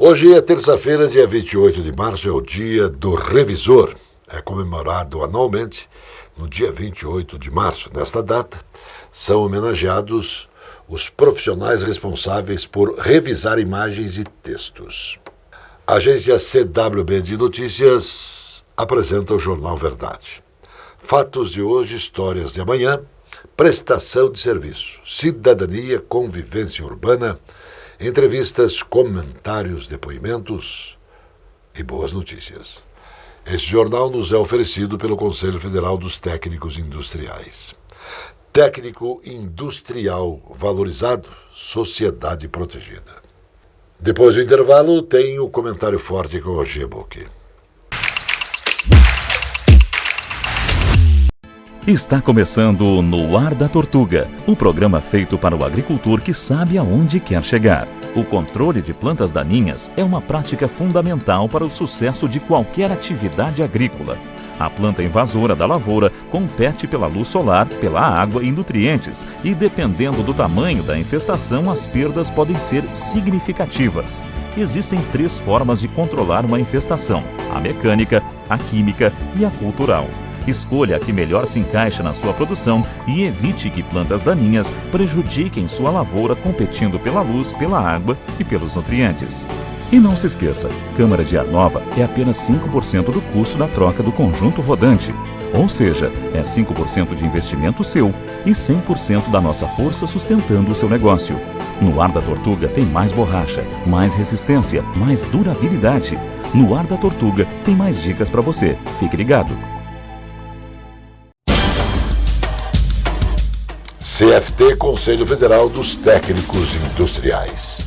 Hoje é terça-feira, dia 28 de março, é o dia do revisor. É comemorado anualmente no dia 28 de março. Nesta data, são homenageados os profissionais responsáveis por revisar imagens e textos. A agência CWB de Notícias apresenta o Jornal Verdade. Fatos de hoje, histórias de amanhã, prestação de serviço, cidadania, convivência urbana, entrevistas, comentários, depoimentos e boas notícias. Este jornal nos é oferecido pelo Conselho Federal dos Técnicos Industriais. Técnico industrial valorizado, sociedade protegida. Depois do intervalo, tem o comentário forte com o G-Book. Está começando No Ar da Tortuga, o programa feito para o agricultor que sabe aonde quer chegar. O controle de plantas daninhas é uma prática fundamental para o sucesso de qualquer atividade agrícola. A planta invasora da lavoura compete pela luz solar, pela água e nutrientes, e dependendo do tamanho da infestação, as perdas podem ser significativas. Existem 3 formas de controlar uma infestação: a mecânica, a química e a cultural. Escolha a que melhor se encaixa na sua produção e evite que plantas daninhas prejudiquem sua lavoura competindo pela luz, pela água e pelos nutrientes. E não se esqueça, câmara de ar nova é apenas 5% do custo da troca do conjunto rodante. Ou seja, é 5% de investimento seu e 100% da nossa força sustentando o seu negócio. No Ar da Tortuga tem mais borracha, mais resistência, mais durabilidade. No Ar da Tortuga tem mais dicas para você. Fique ligado. CFT, Conselho Federal dos Técnicos Industriais.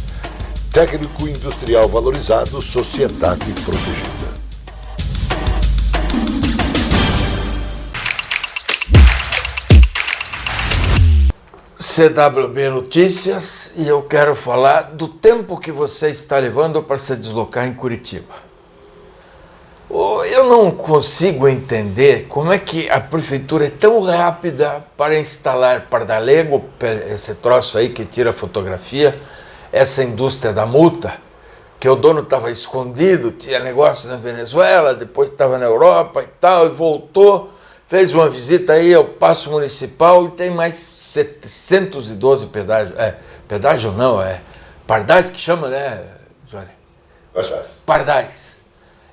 Técnico industrial valorizado, sociedade protegida. CWB Notícias, e eu quero falar do tempo que você está levando para se deslocar em Curitiba. Eu não consigo entender como é que a prefeitura é tão rápida para instalar pardalego, esse troço aí que tira fotografia, essa indústria da multa, que o dono estava escondido, tinha negócio na Venezuela, depois estava na Europa e tal, e voltou, fez uma visita aí ao Paço Municipal e tem mais 712 pedágios. Pedágio não, pardais que chama, né, Johnny? Pardais.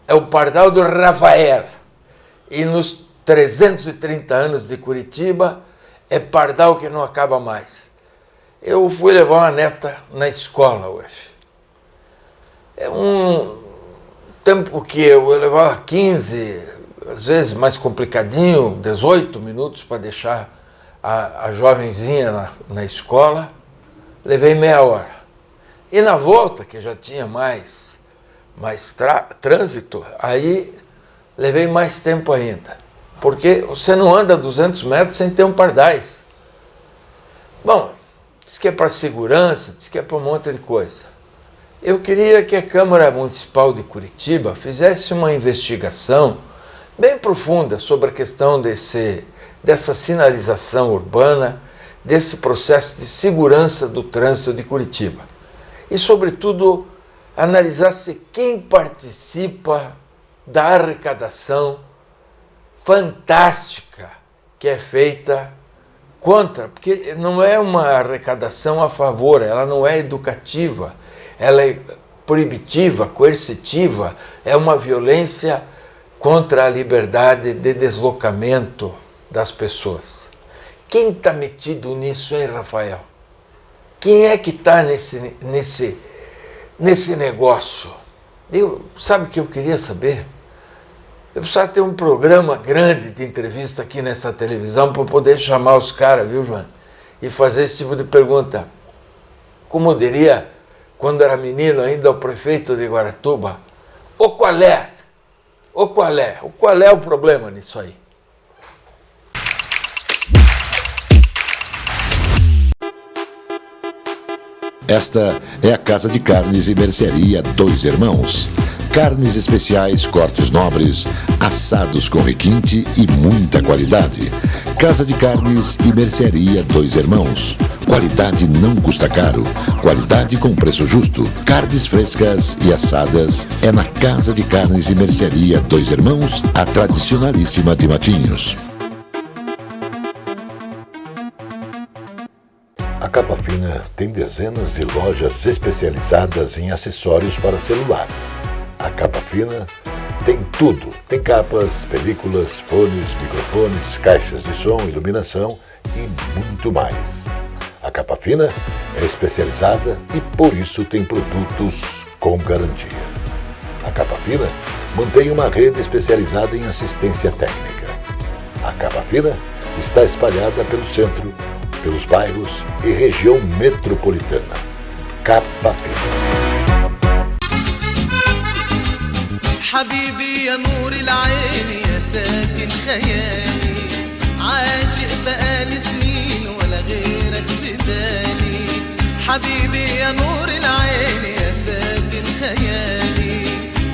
É o pardal do Rafael. E nos 330 anos de Curitiba, é pardal que não acaba mais. Eu fui levar uma neta na escola hoje. É um tempo que eu levava 15, às vezes mais complicadinho, 18 minutos para deixar a jovenzinha na escola. Levei meia hora. E na volta, que já tinha mais trânsito, aí levei mais tempo ainda, porque você não anda 200 metros sem ter um pardais. Bom, diz que é para segurança, diz que é para um monte de coisa. Eu queria que a Câmara Municipal de Curitiba fizesse uma investigação bem profunda sobre a questão dessa sinalização urbana, desse processo de segurança do trânsito de Curitiba. E, sobretudo, analisasse quem participa da arrecadação fantástica que é feita contra, porque não é uma arrecadação a favor, ela não é educativa, ela é proibitiva, coercitiva, é uma violência contra a liberdade de deslocamento das pessoas. Quem está metido nisso, hein, Rafael? Quem é que está nesse negócio? Sabe o que eu queria saber? Eu precisava ter um programa grande de entrevista aqui nessa televisão para poder chamar os caras, viu, João? E fazer esse tipo de pergunta. Como diria, quando era menino ainda, o prefeito de Guaratuba, qual é o problema nisso aí? Esta é a Casa de Carnes e Mercearia Dois Irmãos. Carnes especiais, cortes nobres, assados com requinte e muita qualidade. Casa de Carnes e Mercearia Dois Irmãos. Qualidade não custa caro. Qualidade com preço justo. Carnes frescas e assadas é na Casa de Carnes e Mercearia Dois Irmãos, a tradicionalíssima de Matinhos. A Capa Fina tem dezenas de lojas especializadas em acessórios para celular. A Capa Fina tem tudo. Tem capas, películas, fones, microfones, caixas de som, iluminação e muito mais. A Capa Fina é especializada e por isso tem produtos com garantia. A Capa Fina mantém uma rede especializada em assistência técnica. A Capa Fina está espalhada pelo centro, pelos bairros e região metropolitana. Capa Fina. حبيبي يا نور العين يا ساكن خيالي عاشق بقالي سنين ولا غيرك في بالي حبيبي يا نور العين يا ساكن خيالي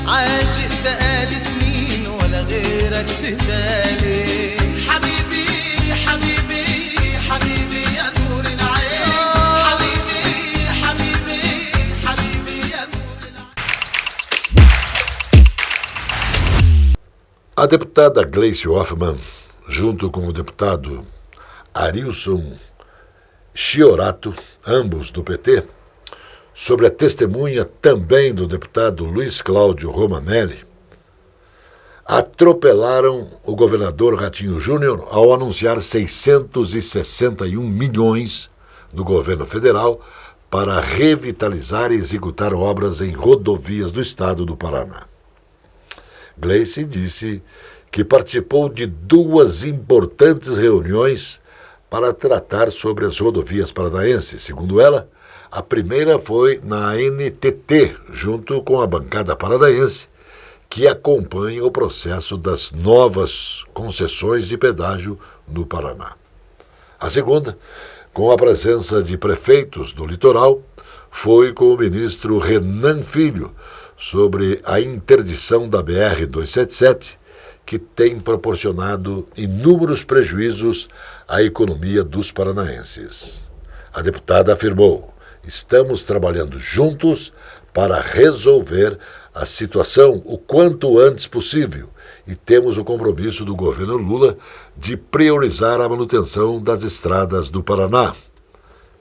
عاشق بقالي سنين ولا غيرك في بالي حبيبي حبيبي حبيبي يا نور العين حبيبي حبيبي حبيبي يا نور العين. A deputada Gleice Hoffmann, junto com o deputado Arilson Chiorato, ambos do PT, sobre a testemunha também do deputado Luiz Cláudio Romanelli, atropelaram o governador Ratinho Júnior ao anunciar 661 milhões do governo federal para revitalizar e executar obras em rodovias do estado do Paraná. Gleice disse que participou de 2 importantes reuniões para tratar sobre as rodovias paranaenses. Segundo ela, a primeira foi na ANTT, junto com a bancada paranaense, que acompanha o processo das novas concessões de pedágio no Paraná. A segunda, com a presença de prefeitos do litoral, foi com o ministro Renan Filho, sobre a interdição da BR-277, que tem proporcionado inúmeros prejuízos à economia dos paranaenses. A deputada afirmou: estamos trabalhando juntos para resolver a situação o quanto antes possível e temos o compromisso do governo Lula de priorizar a manutenção das estradas do Paraná.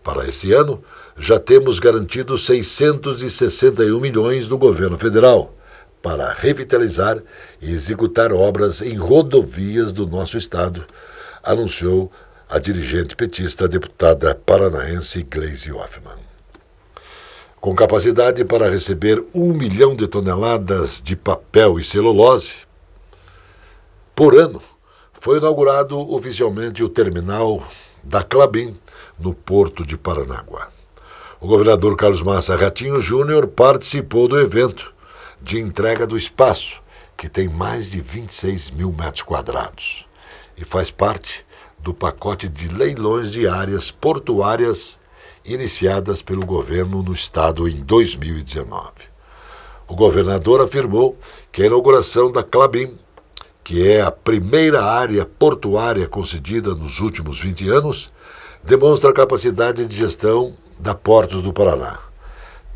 Para esse ano, já temos garantido 661 milhões do governo federal para revitalizar e executar obras em rodovias do nosso estado, anunciou a dirigente petista, a deputada paranaense Gleice Hoffmann. Com capacidade para receber 1 milhão de toneladas de papel e celulose por ano, foi inaugurado oficialmente o terminal da Klabin, no porto de Paranaguá. O governador Carlos Massa Ratinho Júnior participou do evento de entrega do espaço, que tem mais de 26 mil metros quadrados, e faz parte do pacote de leilões de áreas portuárias iniciadas pelo governo no estado em 2019. O governador afirmou que a inauguração da Klabin, que é a primeira área portuária concedida nos últimos 20 anos, demonstra a capacidade de gestão da Portos do Paraná.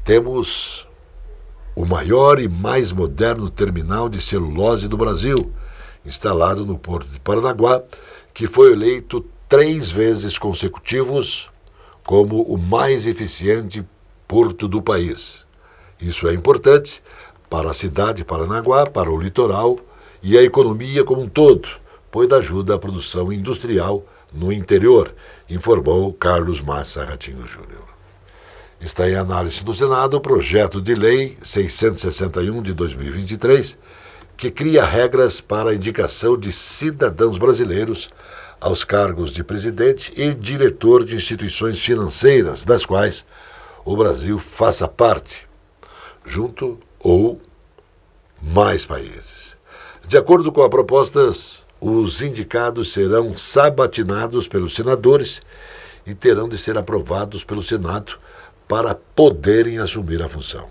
Temos o maior e mais moderno terminal de celulose do Brasil, instalado no Porto de Paranaguá, que foi eleito 3 vezes consecutivos como o mais eficiente porto do país. Isso é importante para a cidade de Paranaguá, para o litoral e a economia como um todo, pois ajuda a produção industrial no interior, informou Carlos Massa Ratinho Júnior. Está em análise no Senado o projeto de lei 661 de 2023, que cria regras para a indicação de cidadãos brasileiros aos cargos de presidente e diretor de instituições financeiras, das quais o Brasil faça parte, junto ou mais países. De acordo com as propostas, os indicados serão sabatinados pelos senadores e terão de ser aprovados pelo Senado para poderem assumir a função.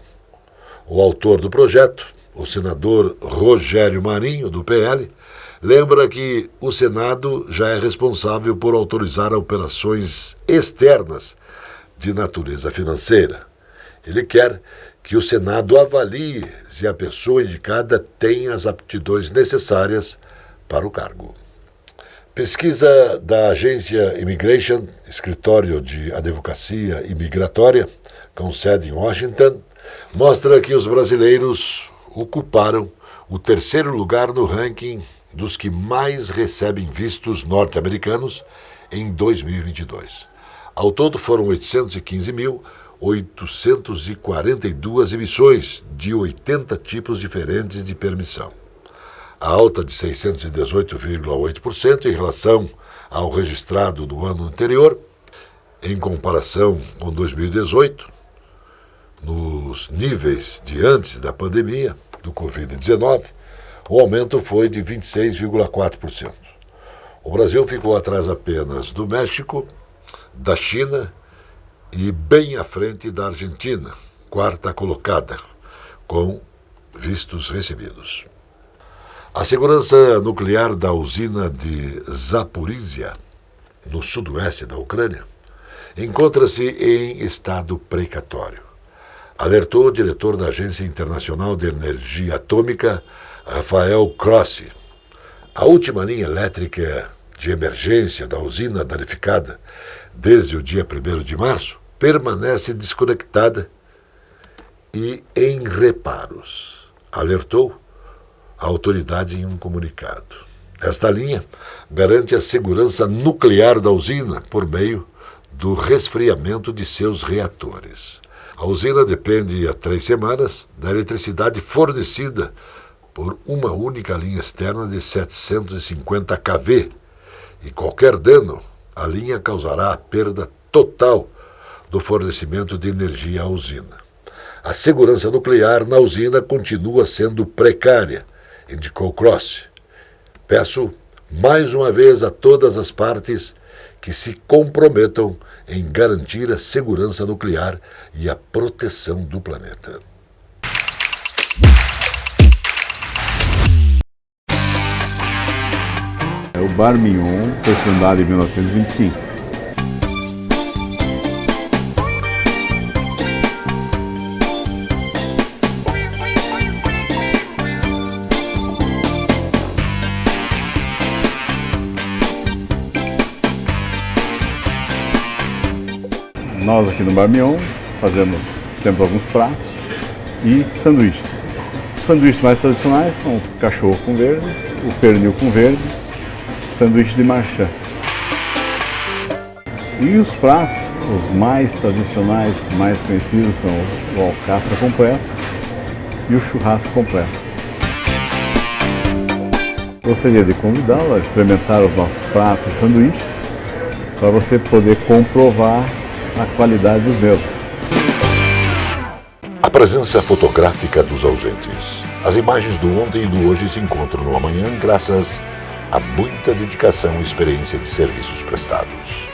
O autor do projeto, o senador Rogério Marinho, do PL, lembra que o Senado já é responsável por autorizar operações externas de natureza financeira. Ele quer que o Senado avalie se a pessoa indicada tem as aptidões necessárias para o cargo. Pesquisa da agência Immigration, escritório de advocacia imigratória, com sede em Washington, mostra que os brasileiros ocuparam o terceiro lugar no ranking dos que mais recebem vistos norte-americanos em 2022. Ao todo foram 815.842 emissões de 80 tipos diferentes de permissão. A alta de 618,8% em relação ao registrado no ano anterior, em comparação com 2018, nos níveis de antes da pandemia do Covid-19, o aumento foi de 26,4%. O Brasil ficou atrás apenas do México, da China e bem à frente da Argentina, quarta colocada, com vistos recebidos. A segurança nuclear da usina de Zaporizhia, no sudoeste da Ucrânia, encontra-se em estado precatório, alertou o diretor da Agência Internacional de Energia Atômica, Rafael Grossi. A última linha elétrica de emergência da usina danificada desde o dia 1º de março permanece desconectada e em reparos, alertou a autoridade em um comunicado. Esta linha garante a segurança nuclear da usina por meio do resfriamento de seus reatores. A usina depende há 3 semanas da eletricidade fornecida por uma única linha externa de 750 kV e qualquer dano, a linha causará a perda total do fornecimento de energia à usina. A segurança nuclear na usina continua sendo precária, indicou Grossi. Peço mais uma vez a todas as partes que se comprometam em garantir a segurança nuclear e a proteção do planeta. O Bar Mignon foi fundado em 1925. Nós aqui no Bar Mignon temos alguns pratos e sanduíches. Os sanduíches mais tradicionais são o cachorro com verde, o pernil com verde, sanduíche de marchand. E os pratos, os mais tradicionais, mais conhecidos, são o alcatra completo e o churrasco completo. Gostaria de convidá-lo a experimentar os nossos pratos e sanduíches para você poder comprovar a qualidade dos mesmos. A presença fotográfica dos ausentes. As imagens do ontem e do hoje se encontram no amanhã graças a muita dedicação e experiência de serviços prestados.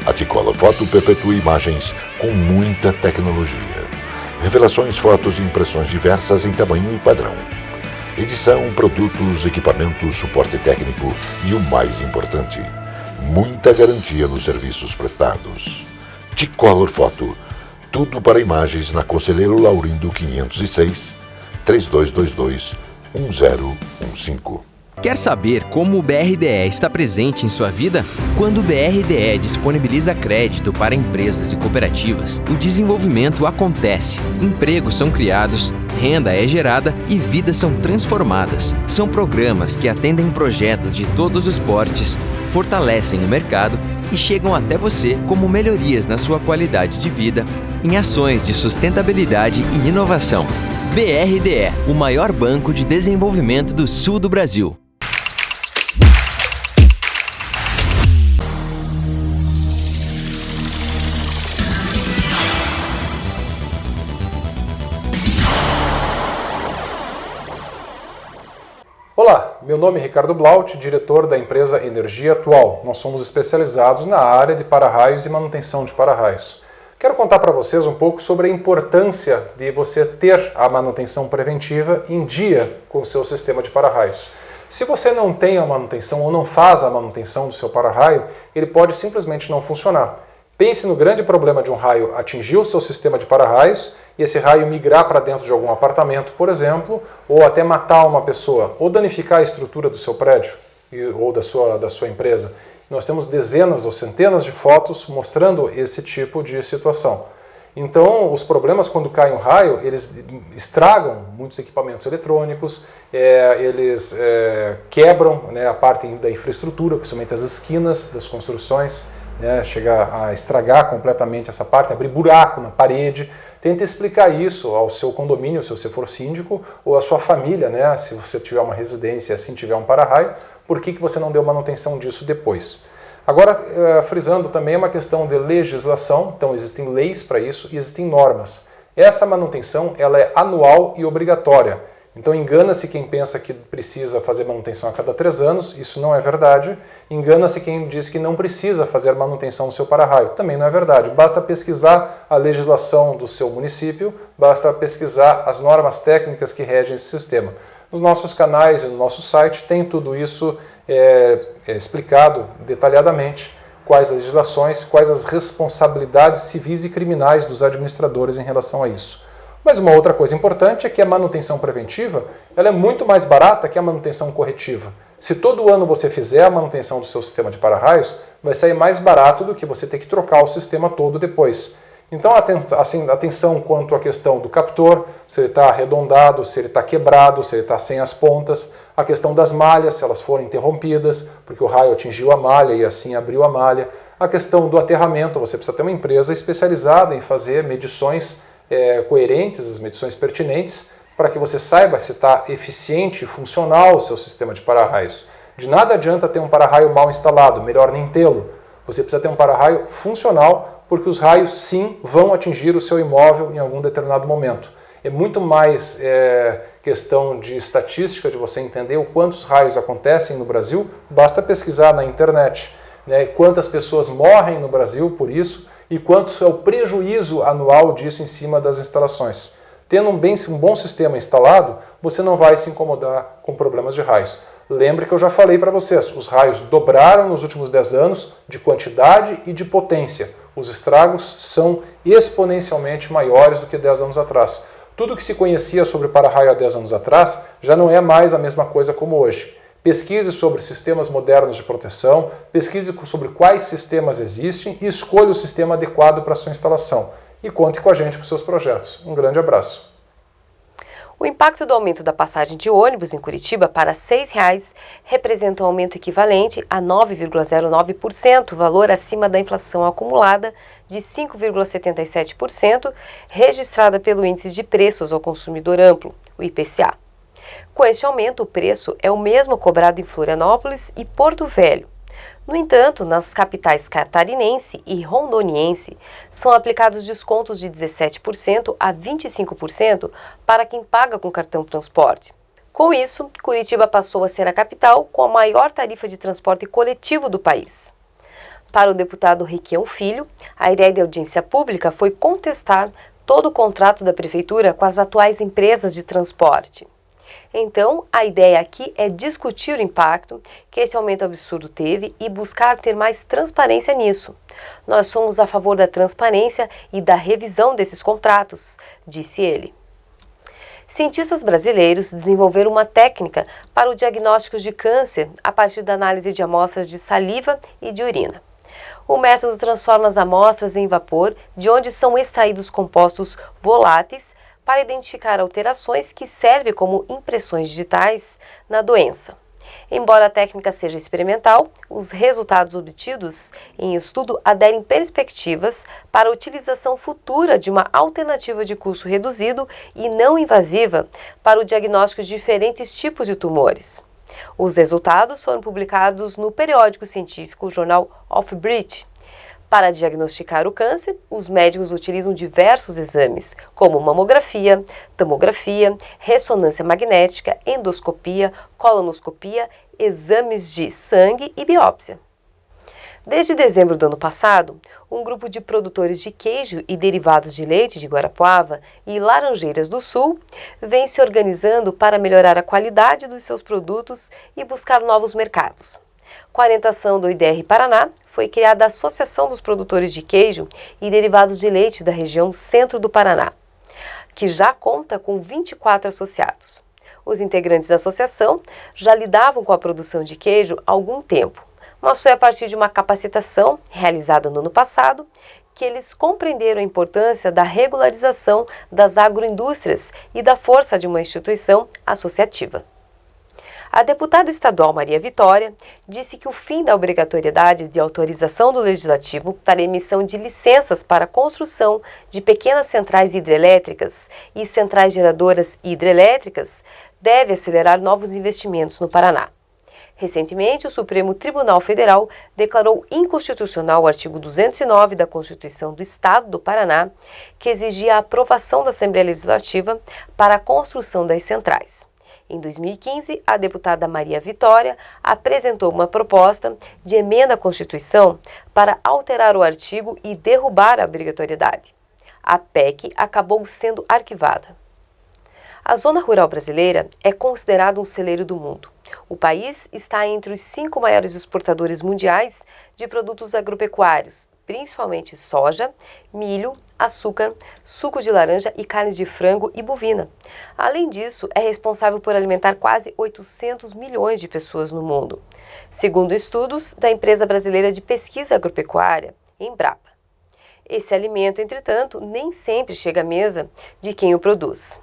A T-Color Foto perpetua imagens com muita tecnologia. Revelações, fotos e impressões diversas em tamanho e padrão. Edição, produtos, equipamentos, suporte técnico e o mais importante, muita garantia nos serviços prestados. T-Color Foto, tudo para imagens na Conselheiro Laurindo 506, 3222-1015. Quer saber como o BRDE está presente em sua vida? Quando o BRDE disponibiliza crédito para empresas e cooperativas, o desenvolvimento acontece, empregos são criados, renda é gerada e vidas são transformadas. São programas que atendem projetos de todos os portes, fortalecem o mercado e chegam até você como melhorias na sua qualidade de vida, em ações de sustentabilidade e inovação. BRDE, o maior banco de desenvolvimento do sul do Brasil. Olá, meu nome é Ricardo Blaut, diretor da empresa Energia Atual. Nós somos especializados na área de para-raios e manutenção de para-raios. Quero contar para vocês um pouco sobre a importância de você ter a manutenção preventiva em dia com o seu sistema de para-raios. Se você não tem a manutenção ou não faz a manutenção do seu para-raio, ele pode simplesmente não funcionar. Pense no grande problema de um raio atingir o seu sistema de para-raios e esse raio migrar para dentro de algum apartamento, por exemplo, ou até matar uma pessoa, ou danificar a estrutura do seu prédio ou da sua empresa. Nós temos dezenas ou centenas de fotos mostrando esse tipo de situação. Então, os problemas quando cai um raio, eles estragam muitos equipamentos eletrônicos, eles quebram, né, a parte da infraestrutura, principalmente as esquinas das construções, né, chega a estragar completamente essa parte, abrir buraco na parede. Tente explicar isso ao seu condomínio, se você for síndico, ou à sua família, né, se você tiver uma residência e assim tiver um para-raio, por que você não deu manutenção disso depois? Agora, frisando também uma questão de legislação, então existem leis para isso e existem normas. Essa manutenção ela é anual e obrigatória. Então engana-se quem pensa que precisa fazer manutenção a cada 3 anos, isso não é verdade. Engana-se quem diz que não precisa fazer manutenção no seu para-raio, também não é verdade. Basta pesquisar a legislação do seu município, basta pesquisar as normas técnicas que regem esse sistema. Nos nossos canais e no nosso site tem tudo isso explicado detalhadamente, quais as legislações, quais as responsabilidades civis e criminais dos administradores em relação a isso. Mas uma outra coisa importante é que a manutenção preventiva ela é muito mais barata que a manutenção corretiva. Se todo ano você fizer a manutenção do seu sistema de para-raios, vai sair mais barato do que você ter que trocar o sistema todo depois. Então, atenção quanto à questão do captor, se ele está arredondado, se ele está quebrado, se ele está sem as pontas, a questão das malhas, se elas forem interrompidas, porque o raio atingiu a malha e assim abriu a malha, a questão do aterramento, você precisa ter uma empresa especializada em fazer medições coerentes, as medições pertinentes, para que você saiba se está eficiente e funcional o seu sistema de para-raios. De nada adianta ter um para-raio mal instalado, melhor nem tê-lo. Você precisa ter um para-raio funcional, porque os raios sim vão atingir o seu imóvel em algum determinado momento. É muito mais questão de estatística, de você entender o quantos raios acontecem no Brasil, basta pesquisar na internet, né, quantas pessoas morrem no Brasil por isso e quanto é o prejuízo anual disso em cima das instalações. Tendo um bom sistema instalado, você não vai se incomodar com problemas de raios. Lembre que eu já falei para vocês, os raios dobraram nos últimos 10 anos de quantidade e de potência. Os estragos são exponencialmente maiores do que 10 anos atrás. Tudo que se conhecia sobre para-raio há 10 anos atrás já não é mais a mesma coisa como hoje. Pesquise sobre sistemas modernos de proteção, pesquise sobre quais sistemas existem e escolha o sistema adequado para a sua instalação. E conte com a gente para os seus projetos. Um grande abraço. O impacto do aumento da passagem de ônibus em Curitiba para R$ 6,00 representa um aumento equivalente a 9,09%, valor acima da inflação acumulada de 5,77%, registrada pelo Índice de Preços ao Consumidor Amplo, o IPCA. Com este aumento, o preço é o mesmo cobrado em Florianópolis e Porto Velho. No entanto, nas capitais catarinense e rondoniense, são aplicados descontos de 17% a 25% para quem paga com cartão transporte. Com isso, Curitiba passou a ser a capital com a maior tarifa de transporte coletivo do país. Para o deputado Requião Filho, a ideia de audiência pública foi contestar todo o contrato da prefeitura com as atuais empresas de transporte. Então, a ideia aqui é discutir o impacto que esse aumento absurdo teve e buscar ter mais transparência nisso. Nós somos a favor da transparência e da revisão desses contratos, disse ele. Cientistas brasileiros desenvolveram uma técnica para o diagnóstico de câncer a partir da análise de amostras de saliva e de urina. O método transforma as amostras em vapor, de onde são extraídos compostos voláteis, para identificar alterações que servem como impressões digitais na doença. Embora a técnica seja experimental, os resultados obtidos em estudo aderem perspectivas para a utilização futura de uma alternativa de custo reduzido e não invasiva para o diagnóstico de diferentes tipos de tumores. Os resultados foram publicados no periódico científico jornal Off-Breath. Para diagnosticar o câncer, os médicos utilizam diversos exames, como mamografia, tomografia, ressonância magnética, endoscopia, colonoscopia, exames de sangue e biópsia. Desde dezembro do ano passado, um grupo de produtores de queijo e derivados de leite de Guarapuava e Laranjeiras do Sul vem se organizando para melhorar a qualidade dos seus produtos e buscar novos mercados. Com a orientação do IDR Paraná, foi criada a Associação dos Produtores de Queijo e Derivados de Leite da região centro do Paraná, que já conta com 24 associados. Os integrantes da associação já lidavam com a produção de queijo há algum tempo, mas foi a partir de uma capacitação realizada no ano passado que eles compreenderam a importância da regularização das agroindústrias e da força de uma instituição associativa. A deputada estadual Maria Vitória disse que o fim da obrigatoriedade de autorização do Legislativo para emissão de licenças para a construção de pequenas centrais hidrelétricas e centrais geradoras hidrelétricas deve acelerar novos investimentos no Paraná. Recentemente, o Supremo Tribunal Federal declarou inconstitucional o artigo 209 da Constituição do Estado do Paraná, que exigia a aprovação da Assembleia Legislativa para a construção das centrais. Em 2015, a deputada Maria Vitória apresentou uma proposta de emenda à Constituição para alterar o artigo e derrubar a obrigatoriedade. A PEC acabou sendo arquivada. A zona rural brasileira é considerada um celeiro do mundo. O país está entre os 5 maiores exportadores mundiais de produtos agropecuários, principalmente soja, milho, açúcar, suco de laranja e carnes de frango e bovina. Além disso, é responsável por alimentar quase 800 milhões de pessoas no mundo, segundo estudos da empresa brasileira de pesquisa agropecuária, Embrapa. Esse alimento, entretanto, nem sempre chega à mesa de quem o produz.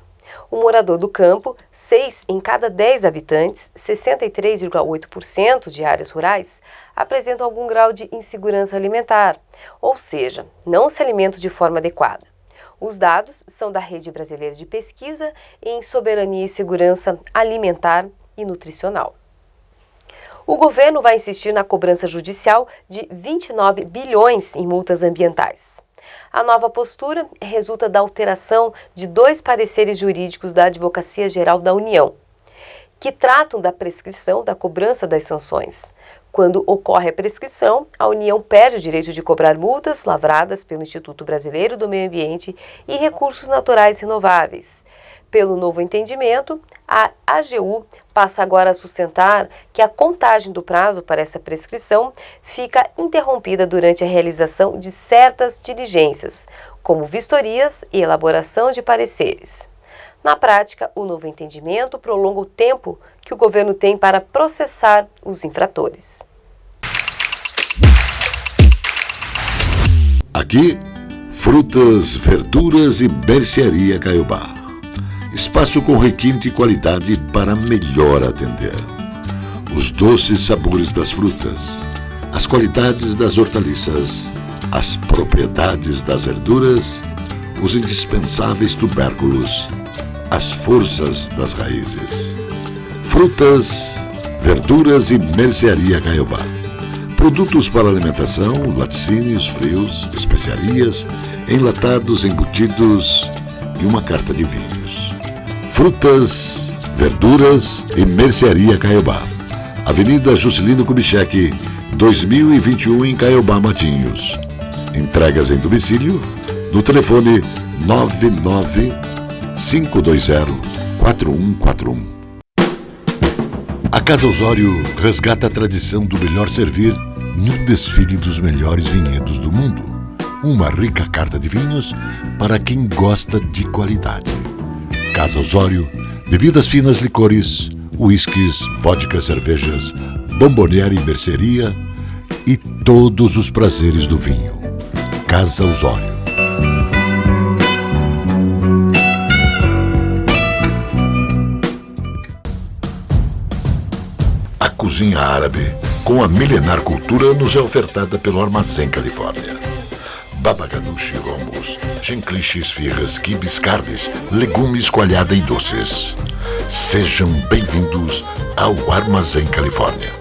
O morador do campo, 6 em cada 10 habitantes, 63,8% de áreas rurais, apresentam algum grau de insegurança alimentar, ou seja, não se alimentam de forma adequada. Os dados são da Rede Brasileira de Pesquisa em Soberania e Segurança Alimentar e Nutricional. O governo vai insistir na cobrança judicial de 29 bilhões em multas ambientais. A nova postura resulta da alteração de 2 pareceres jurídicos da Advocacia Geral da União, que tratam da prescrição da cobrança das sanções. Quando ocorre a prescrição, a União perde o direito de cobrar multas lavradas pelo Instituto Brasileiro do Meio Ambiente e Recursos Naturais Renováveis. Pelo novo entendimento, a AGU passa agora a sustentar que a contagem do prazo para essa prescrição fica interrompida durante a realização de certas diligências, como vistorias e elaboração de pareceres. Na prática, o novo entendimento prolonga o tempo que o governo tem para processar os infratores. Aqui, frutas, verduras e mercearia Caiobá. Espaço com requinte e qualidade para melhor atender. Os doces sabores das frutas, as qualidades das hortaliças, as propriedades das verduras, os indispensáveis tubérculos, as forças das raízes. Frutas, verduras e mercearia Caiobá. Produtos para alimentação, laticínios, frios, especiarias, enlatados, embutidos e uma carta de vinhos. Frutas, verduras e mercearia Caiobá. Avenida Juscelino Kubitschek, 2021 em Caiobá, Matinhos. Entregas em domicílio no telefone 99520-4141. A Casa Osório resgata a tradição do melhor servir num desfile dos melhores vinhedos do mundo. Uma rica carta de vinhos para quem gosta de qualidade. Casa Osório, bebidas finas, licores, uísques, vodka, cervejas, bomboniere e mercearia e todos os prazeres do vinho. Casa Osório. A cozinha árabe, com a milenar cultura, nos é ofertada pelo Armazém Califórnia. Baba ganoush, romos, genklish, esfirras, quibes, carnes, legumes, coalhada e doces. Sejam bem-vindos ao Armazém Califórnia.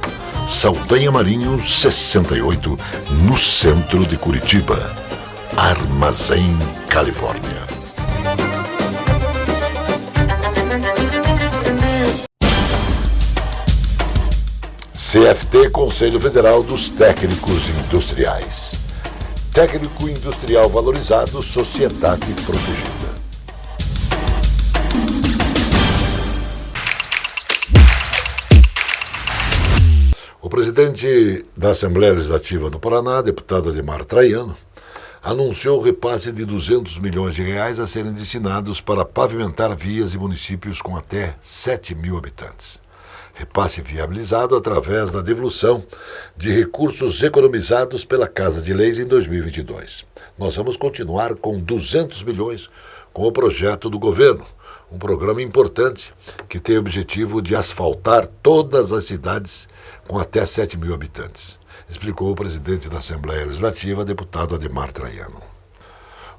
Saldanha Marinho 68, no centro de Curitiba. Armazém Califórnia. CFT, Conselho Federal dos Técnicos Industriais. Técnico industrial valorizado, sociedade protegida. O presidente da Assembleia Legislativa do Paraná, deputado Ademar Traiano, anunciou o repasse de R$200 milhões a serem destinados para pavimentar vias em municípios com até 7 mil habitantes. Repasse viabilizado através da devolução de recursos economizados pela Casa de Leis em 2022. Nós vamos continuar com 200 milhões com o projeto do governo, um programa importante que tem o objetivo de asfaltar todas as cidades com até 7 mil habitantes, explicou o presidente da Assembleia Legislativa, deputado Ademar Traiano.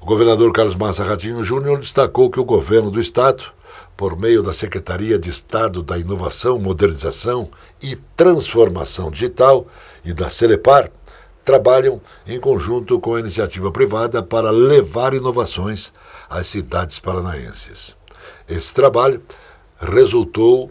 O governador Carlos Massa Ratinho Júnior destacou que o governo do Estado, por meio da Secretaria de Estado da Inovação, Modernização e Transformação Digital e da Celepar, trabalham em conjunto com a iniciativa privada para levar inovações às cidades paranaenses. Esse trabalho resultou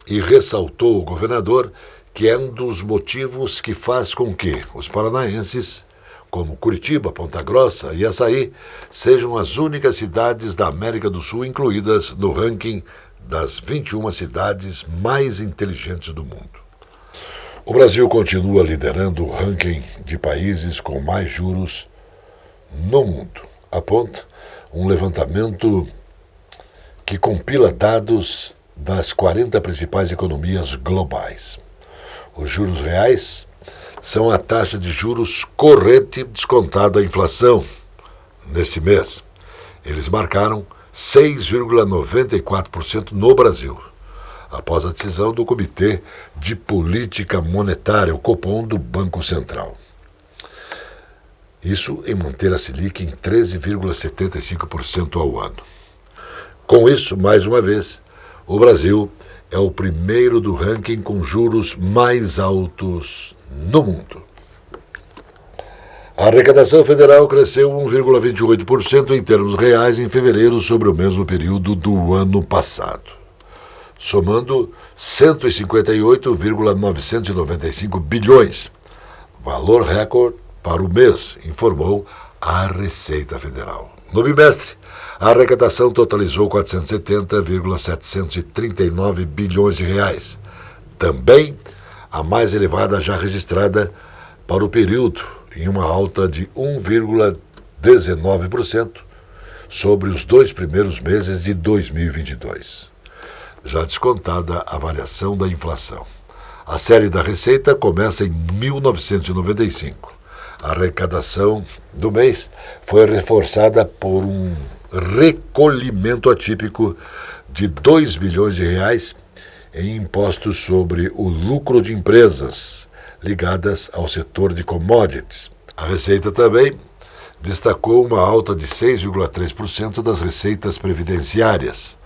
e ressaltou o governador que é um dos motivos que faz com que os paranaenses, como Curitiba, Ponta Grossa e Açaí, sejam as únicas cidades da América do Sul incluídas no ranking das 21 cidades mais inteligentes do mundo. O Brasil continua liderando o ranking de países com mais juros no mundo, aponta um levantamento que compila dados das 40 principais economias globais. Os juros reais são a taxa de juros corrente descontada a inflação nesse mês. Eles marcaram 6,94% no Brasil, após a decisão do Comitê de Política Monetária, o Copom, do Banco Central. Isso em manter a Selic em 13,75% ao ano. Com isso, mais uma vez, o Brasil é o primeiro do ranking com juros mais altos no mundo. A arrecadação federal cresceu 1,28% em termos reais em fevereiro sobre o mesmo período do ano passado, somando 158,995 bilhões, valor recorde para o mês, informou a Receita Federal. No bimestre, a arrecadação totalizou 470,739 bilhões de reais, também a mais elevada já registrada para o período, em uma alta de 1,19% sobre os 2 primeiros meses de 2022, já descontada a variação da inflação. A série da Receita começa em 1995. A arrecadação do mês foi reforçada por um recolhimento atípico de 2 bilhões de reais em impostos sobre o lucro de empresas ligadas ao setor de commodities. A Receita também destacou uma alta de 6,3% das receitas previdenciárias,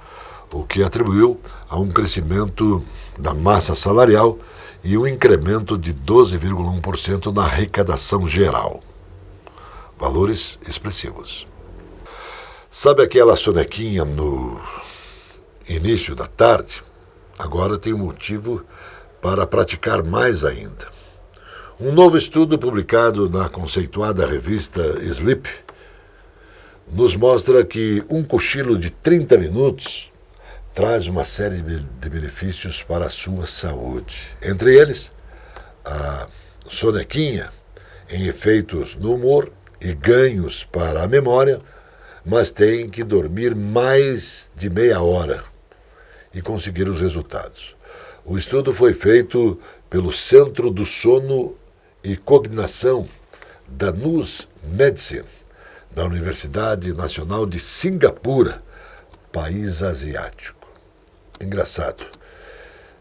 o que atribuiu a um crescimento da massa salarial e um incremento de 12,1% na arrecadação geral. Valores expressivos. Sabe aquela sonequinha no início da tarde? Agora tem um motivo para praticar mais ainda. Um novo estudo publicado na conceituada revista Sleep nos mostra que um cochilo de 30 minutos traz uma série de benefícios para a sua saúde. Entre eles, a sonequinha em efeitos no humor e ganhos para a memória, mas tem que dormir mais de meia hora e conseguir os resultados. O estudo foi feito pelo Centro do Sono e Cognição da NUS Medicine, da Universidade Nacional de Singapura, país asiático. Engraçado.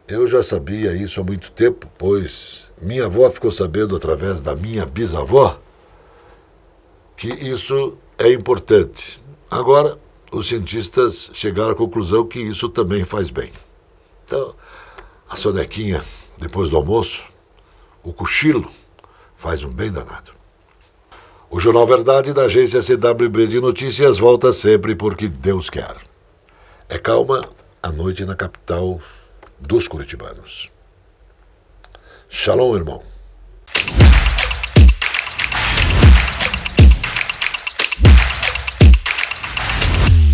Eu já sabia isso há muito tempo, pois minha avó ficou sabendo através da minha bisavó que isso é importante. Agora, os cientistas chegaram à conclusão que isso também faz bem. Então, a sonequinha depois do almoço, o cochilo, faz um bem danado. O Jornal Verdade da agência CWB de Notícias volta sempre porque Deus quer. É calma a noite na capital dos curitibanos. Shalom, irmão.